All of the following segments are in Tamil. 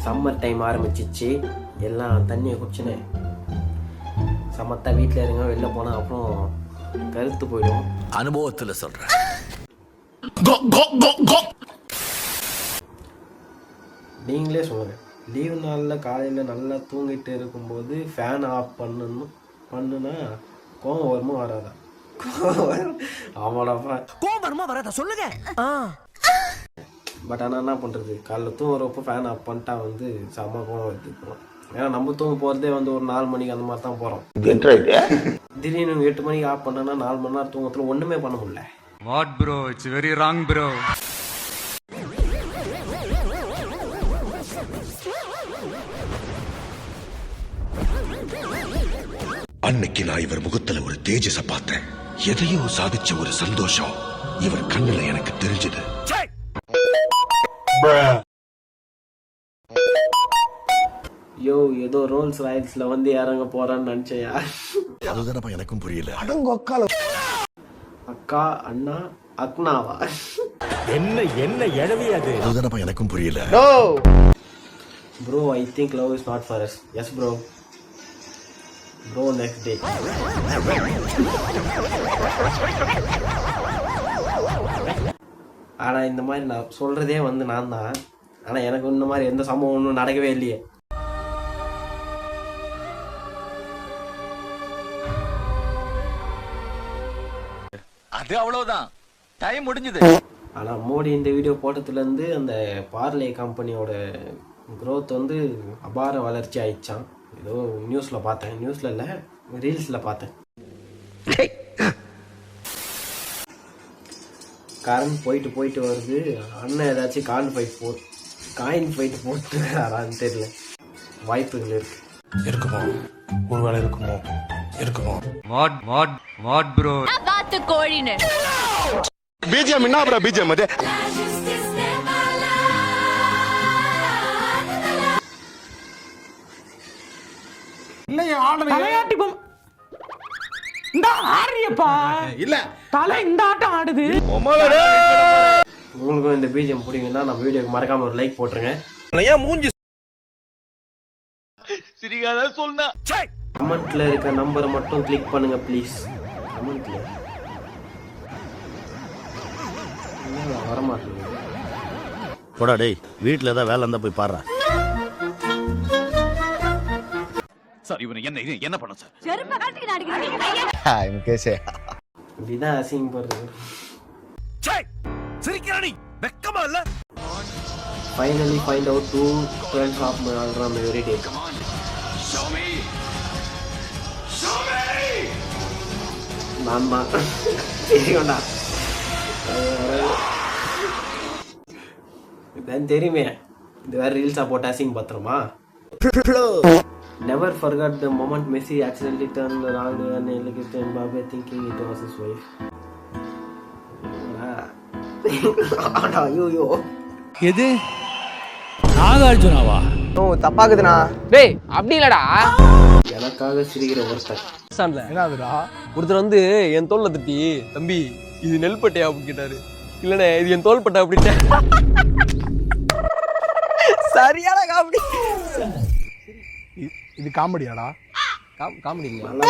சம்மர் டைம் ஆரம்பிச்சிச்சு, எல்லாம் தண்ணியை குடிச்சுன்னு சமத்தா வீட்டில் இருங்க. வெளில போனால் அப்புறம் கருத்து போயிடும். அனுபவத்தில் சொல்கிறேன். நீங்களே சொல்லுங்கள், லீவு நாளில் காலையில் நல்லா தூங்கிட்டு இருக்கும்போது ஃபேன் ஆஃப் பண்ணுனா கோவம் வருமா வராதா? ஆமாடாப்பா, கோவம் வருமா வராதா சொல்லுங்க. பட் ஆனால் என்ன பண்ணுறது, காலைல தூங்குறப்போ ஃபேன் ஆஃப் பண்ணிட்டா வந்து செம்ம கோவம் வருது. ஏன்னா நம்ம தூங்க போகிறதே வந்து ஒரு 4 மணிக்கு அந்த மாதிரி தான் போகிறோம். திடீர்னு 8 மணிக்கு ஆஃப் பண்ணனா 4 மணி நேரம் தூங்கத்தில் ஒன்றுமே பண்ண முடியல. What bro, it's very wrong bro. அன்னைக்கு நான் இவர் முகத்துல ஒரு தேஜஸ பார்த்தேன். எதையோ சாதிச்ச ஒரு சந்தோஷம் இவர் கண்ணுல எனக்கு தெரிஞ்சது. யோ, ஏதோ ரோல்ஸ் ராய்ஸ்ல வந்து இறங்க போறான்னு நினைச்சையா? அதுதானப்பா எனக்கும் புரியல. அக்கா, அண்ணா, அக்னாவா? என்ன எழவி அது? அதுதானப்பா எனக்கும் புரியல. Bro, I think love is not for us. Yes bro. Bro, next day. ஆனா இந்த மாதிரி நான் சொல்றதே வந்து நான் தான். ஆனா எனக்கு இந்த மாதிரி எந்த சம்பவம் ஒன்றும் நடக்கவே இல்லையே. அது அவ்வளவுதான், டைம் முடிஞ்சது. ஆனா மோடி இந்த வீடியோ போட்டதுலேருந்து அந்த பார்லே கம்பெனியோட க்ரோத் வந்து அபார வளர்ச்சி ஆயிடுச்சான். ஏதோ நியூஸில் பார்த்தேன், நியூஸில் இல்லை ரீல்ஸில் பார்த்தேன். கரண்ட் போயிட்டு வருது. அண்ணன் ஏதாச்சும் காயின் ஃபைட் போட்டுறாரான்னு தெரியல. வாய்ப்புகள் இருக்குமோ, ஒருவேளை இருக்குமோ. வாட் ப்ரோ, बात कोड़ी ने பிஜிஎம் என்ன ப்ரோ? பிஜிஎம் அது இல்லையா? தலையாட்டி பொம்மை இந்த ஆடுறியப்பா இல்ல தலை இந்த ஆட்டம் ஆடுது. உங்களுக்கும் இந்த பிஜிஎம் பிடிக்குன்னா நம்ம வீடியோக்கு மறக்காம ஒரு லைக் போட்டுருங்க. மூஞ்சி சிரிக்காத சொன்னா. கமெண்ட்ல இருக்க நம்பரை மட்டும் கிளிக் பண்ணுங்க ப்ளீஸ். கமெண்ட்ல வரமாட்டேங்குது. போடா டேய், வீட்டில் ஏதாவது வேலை இருந்தால் போய் பாடுறா. சார் இவனை என்ன பண்ண சார்? செருப்ப காட்டி அடிக்கிறீங்க. இப்படிதான் அசிங்கப்படுறது. சிரிக்கிறானி வெக்கமா இல்ல? Finally find out who turns off my alarm every day. நான் தான் தெரியும்டா. இதான் தெரியுமே, இது வேற ரீல்ஸா போட்டு அசிங்க பத்திரமா. Never forgot the moment Messi accidentally turned around and looked at Mbappe thinking it was his wife. ஐயோ, எது நாகார்ஜுனாவா? தப்பாக்குதுண்ணா. டேய் அப்படி இல்லடா. எனக்காக சிரிக்கிற ஒருத்தர். என்னதுடா? ஒருத்தர் வந்து என் தோல்ல தட்டி, தம்பி இது நெல்பட்டையா அப்படின்னு கேட்டாரு. இல்லண்ணே இது என் தோல் பட்டை அப்படின்ட்டு. சரியான காமெடி. இது காமெடியாடா? காமெடி இல்ல. நல்ல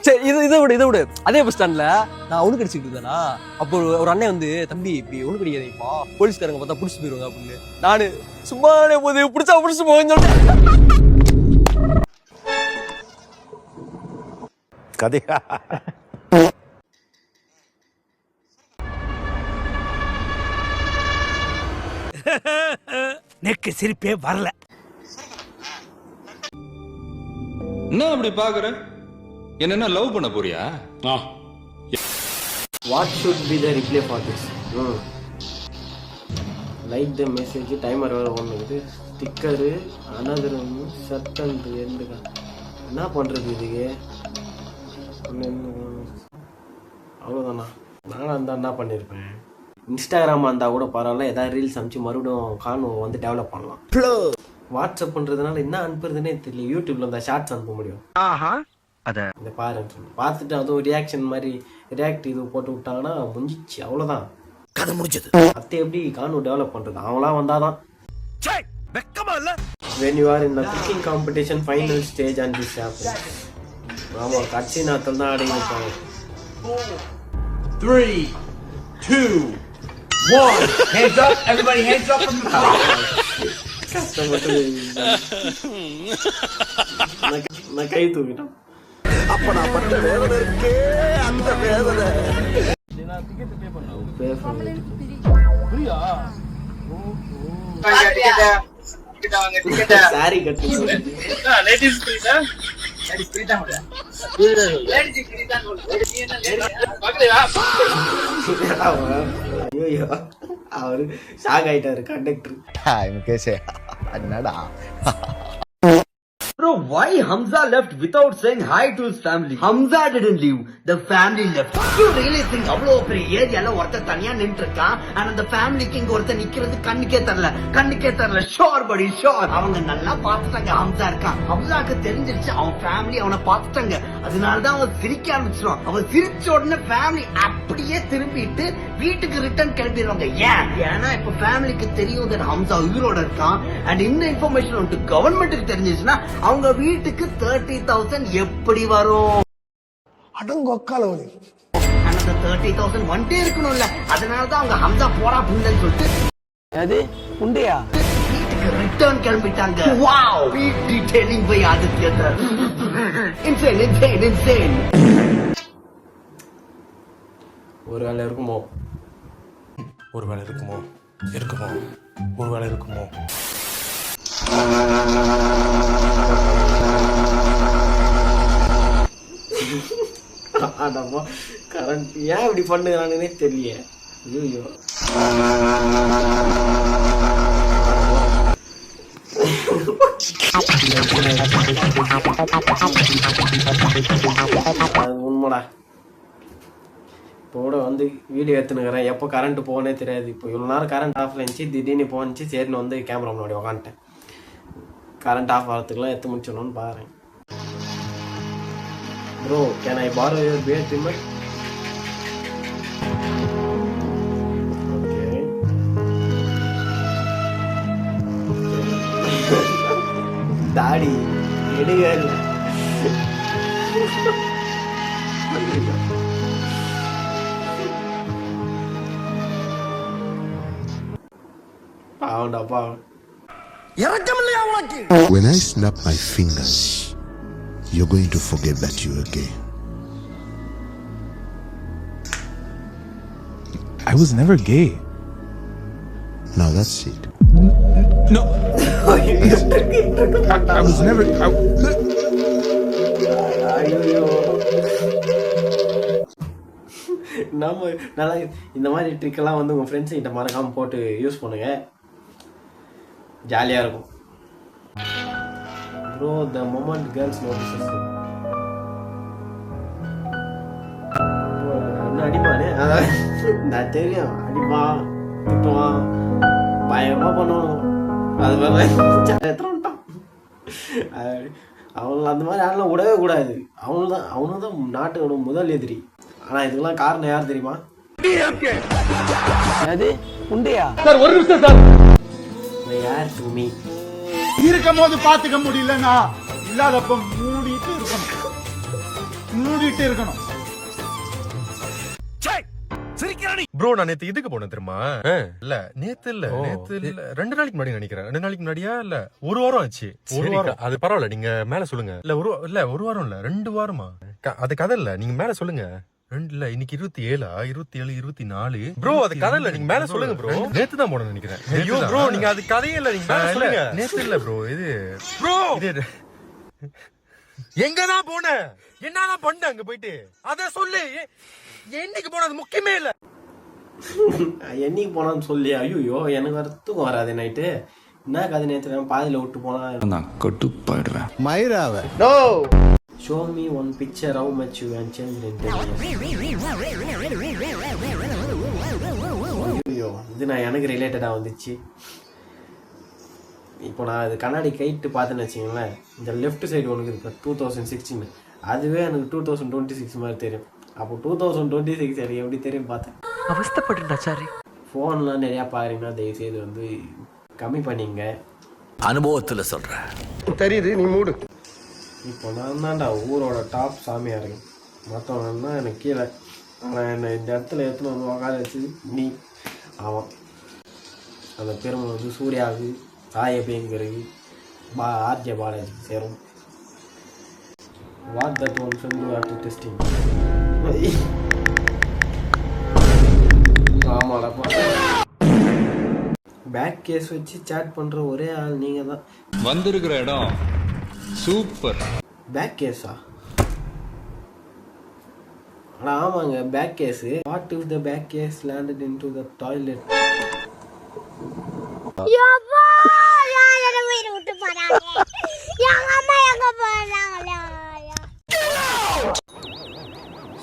சரி இதை விடு. அதே பஸ் ஸ்டாண்ட்ல நான் ஒண்ணு கடிச்சிட்டு இருந்தேனா, அப்போ ஒரு அண்ணன் வந்து தம்பி இப்படி ஒண்ணு கடிக்காதீங்கப்பா, போலீஸ்காரங்க பார்த்தா புடிச்சு போயிருவாங்க அப்படின்னு. நானு சும்மானே போது புடிச்சு போவேன்னு சொல்லிட்டேன். கதையா? நெக்கு சிரிப்பே வரல. என்ன அப்படி பாக்குற? என்ன லவ் பண்ண போறியா? What should be the reply for this? Like the message, timer வேற ஒண்ணுது, ஸ்டிக்கரு, another ஷர்ட் அண்ட் எண்டுங்க. என்ன பண்றது இதுக்கு? அவ்வளோதானா? நானும் அந்த என்ன பண்ணியிருப்பேன். இன்ஸ்டாகிராம் இருந்தால் கூட பரவாயில்ல, ஏதாவது ரீல்ஸ் அனுப்பிச்சு மறுபடியும் காணும் வந்து டெவலப் பண்ணலாம். வாட்ஸ்அப் பண்ணுறதுனால என்ன அனுப்புறதுனே தெரியல. யூடியூப்ல இந்த ஷார்ட்ஸ் அனுப்ப முடியும். இந்த பாருன்னு சொல்லி பார்த்துட்டு அதுவும் ரியாக்ஷன் மாதிரி ரியாக்ட் இது போட்டு விட்டாங்கன்னா முடிஞ்சிச்சு, அவ்வளோதான், கதை முடிஞ்சது. அத்தை எப்படி காணும் டெவலப் பண்ணுறது? அவங்களாம் வந்தாதான். வெக்கமா இல்ல? when you are in the cooking competition final stage and this happens. ஆமா கட்சி நாத்தல் தான் அடங்கி இருப்பாங்க. 3, 2, 1. Hands up, everybody, hands up from the top. கஷ்டப்பட்டு நான் கை தூக்கிட்டோம். அப்ப நான் பண்ண வேதனை இருக்கே அந்த வேதனை. சாரி கட்டு ஐயோ அவரு ஷாக் ஆயிட்டாரு கண்டக்டர். ஹாய் முகேஷ் என்னடா Bro, why Hamza left without saying hi to his family? Hamza didn't leave. The family left. You really think அவ்வளோ பெரிய ஏரியால ஒருத்தர் தனியா நின்று இருக்கான் and அந்த ஃபேமிலிக்கு இங்க ஒருத்தர் நிக்கிறது கண்ணுக்கே தரல. ஷோர் படி ஷோர். அவங்க நல்லா பார்த்துட்டாங்க ஹம்சா இருக்கான். ஹம்சாக்கு தெரிஞ்சிருச்சு அவன் ஃபேமிலி அவனை பார்த்துட்டாங்க. அதனாலதான் அவன் சிரிக்க ஆரம்பிச்சிருவான். அவன் சிரிச்ச உடனே ஃபேமிலி அப்படியே திரும்பிட்டு வீட்டுக்கு ரிட்டர்ன் கிளம்பிடுவாங்க. ஏன்னா இப்ப ஃபேமிலிக்கு தெரியும் that ஹம்சா உயிரோட இருக்கான் and இந்த இன்ஃபர்மேஷன் வந்து கவர்மெண்ட்டுக்கு தெரிஞ்சிச்சுன்னா அவங்க வீட்டுக்கு 30,000 எப்படி வரும்? அடங்கொக்காலவனி அந்த 30,000 வந்துட்டே இருக்கணும்ல. அதனாலதான் அவங்க ஹம்சா போடா புண்டன்னு சொல்லிட்டு அது உண்டையா வீட்டுக்கு ரிட்டர்ன் கிளம்பிட்டாங்க. Wow beat detailing by Aditya sir. Insane. ஒரு வேலை இருக்குமோ ஆடாமா கரண்ட் ஏன் இப்படி பண்ணுறானுன்னே தெரியல. ஐயோ அது உண்மைடா. இப்போ கூட வந்து வீடியோ எடுத்துனுக்கிறேன். எப்போ கரண்ட் போனே தெரியாது. இப்போ இவ்வளோ நேரம் கரண்ட் ஆஃப்ல இருந்துச்சு, திடீர்னு போனுச்சு. சரின்னு வந்து கேமரா முன்னாடி உக்காந்துட்டேன். கரண்ட் ஆஃப் ஆகிறதுக்குலாம் எடுத்து முடிச்சிடணும்னு பாருங்க. Bro can I borrow your beard trimmer? Okay தாடி எடுங்க இல்லை பாவண்டா பாவம். When I snap my fingers, you're going to forget that you're gay. I was never gay. Now that's it. No. I was never. ஐயோ நம்ம நல்லா இந்த மாதிரி ட்ரிக்கெல்லாம் வந்து உங்கள் ஃப்ரெண்ட்ஸ் கிட்ட மறக்காமல் போட்டு யூஸ் பண்ணுங்க, ஜாலியாக இருக்கும். Bro the moment girls notices என்ன அடிப்பானே அதான் நான் தெரியும். அடிப்பான் திட்டுவான் பயங்கரமாக பண்ணுவான். அது மாதிரி எத்தனைட்டான் அவங்கள அந்த மாதிரி ஆடலாம் விடவே கூடாது. அவனு தான் நாட்டோட முதல் எதிரி. ஆனால் இதுக்கெல்லாம் காரணம் யார் தெரியுமா? அது உண்டையா சார் ஒரு நிமிஷம் சார். யார் டு மீ இருக்கும் போது பாத்துக்க முடியலன்னா இல்லாதப்ப மூடிட்டு இருக்கணும். ப்ரோ நான் நேத்து இதுக்கு போனேன் தெரியுமா? இல்ல நேத்து இல்ல 2 நாளைக்கு முன்னாடி நினைக்கிறேன். 2 நாளைக்கு முன்னாடியா இல்ல 1 வாரம் ஆச்சு. 1 வாரம் அது பரவாயில்ல, நீங்க மேல சொல்லுங்க. இல்ல 1 வாரம் இல்ல 2 வாரமா அது கதை இல்ல, நீங்க மேல சொல்லுங்க. இல்ல இன்னைக்கு 27 24 ப்ரோ அது கதை இல்ல, நீங்க மேல சொல்லுங்க ப்ரோ. நேத்து தான் போனேன்னு நினைக்கிறேன். ஐயோ ப்ரோ நீங்க அது கதையே இல்ல, நீங்க மேல சொல்லுங்க. நேத்து இல்ல ப்ரோ இது ப்ரோ எங்கதான் போன என்னதான் பண்ண அங்க போயிட்டு அத சொல்லு. என்னைக்கு போனது முக்கியமே இல்ல. என்னைக்கு போனான்னு சொல்லி ஐயோ எனக்கு வரத்துக்கும் வராது. நைட்டு என்ன கதை நேற்று பாதியில் விட்டு போனா நான் கட்டுப்பாயிடுவேன். மயிராவ no show me one picture how much you can change in 10 years. ஐயோ இது நான் எனக்கு ரிலேட்டடாக வந்துச்சு. இப்போ நான் அது கண்ணாடி கைட்டு பார்த்தேன்னு வச்சிங்களேன், இந்த லெஃப்ட் சைடு ஒன்று இருக்கு 2016, அதுவே எனக்கு 2026 மாதிரி தெரியும். அப்போ 2026 எனக்கு எப்படி தெரியும் பார்த்தேன். அவஸ்தப்பட்டுடா சாரி. ஃபோன்லாம் நிறையா பாருங்கன்னா தயவுசெய்து வந்து கம்மி பண்ணிங்க. அனுபவத்துல சொல்றேன். தெரியுது, நீ மூடு. இப்போ நான் தான்டா ஊரோட டாப் சாமியாக இருக்கேன். மற்றவங்கன்னா எனக்கு கீழே. ஆனால் என்னை இந்த இடத்துல எடுத்துன்னு வந்து உட்கார வச்சு நீ ஆமாம் அந்த பெருமை வந்து சூர்யாவுக்கு, சாய பேங்கருக்கு, ஆர்ஜே பாலாஜிக்கு சேரும். What that one friend after testing. ஆமாடப்பா. பேக் கேஸ் வச்சு சேட் பண்ணுற ஒரே ஆள் நீங்கள் தான். வந்திருக்கிற இடம் சூப்பர். பேக் கேஸா? ஆனால் ஆமாங்க, back case. What if the back case landed into the toilet?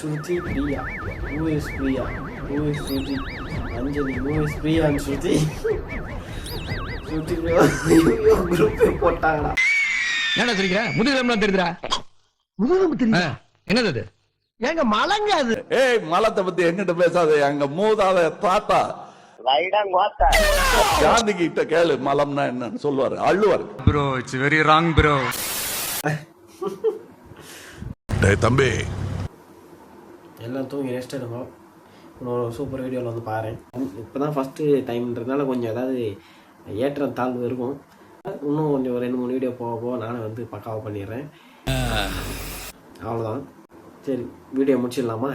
Shruti, Priya. Who is Priya? Who is Shruti? Anjali. Who is Priya and Shruti? Shruti group போட்டாங்கடா. என்ன சொல்றீங்க? முதுகெலும்புலாம் தெரியுதுடா. முதுகு தெரியுமா? என்னது அது? ஏங்க மலங்க அது. ஏய் மலத்தை பத்தி எங்கிட்ட பேசாத, அங்க மூதாத தாத்தா காந்தி கிட்ட கேளு மலம்னா என்னன்னு சொல்லுவாரு, அள்ளுவாரு. Bro it's very wrong bro. டேய் தம்பி, எல்லாம் தூங்கி ரெஸ்ட் எடுக்கும். இன்னொரு சூப்பர் வீடியோவில் வந்து பாரு. இப்போ தான் ஃபஸ்ட்டு டைம்ன்றதுனால கொஞ்சம் ஏதாவது ஏற்றம் தாழ்வு இருக்கும். இன்னும் கொஞ்சம் 2-3 வீடியோ போக போக நானும் வந்து பக்காவாக பண்ணிடுறேன். அவ்வளோதான். சரி, வீடியோ முடிச்சிடலாமா?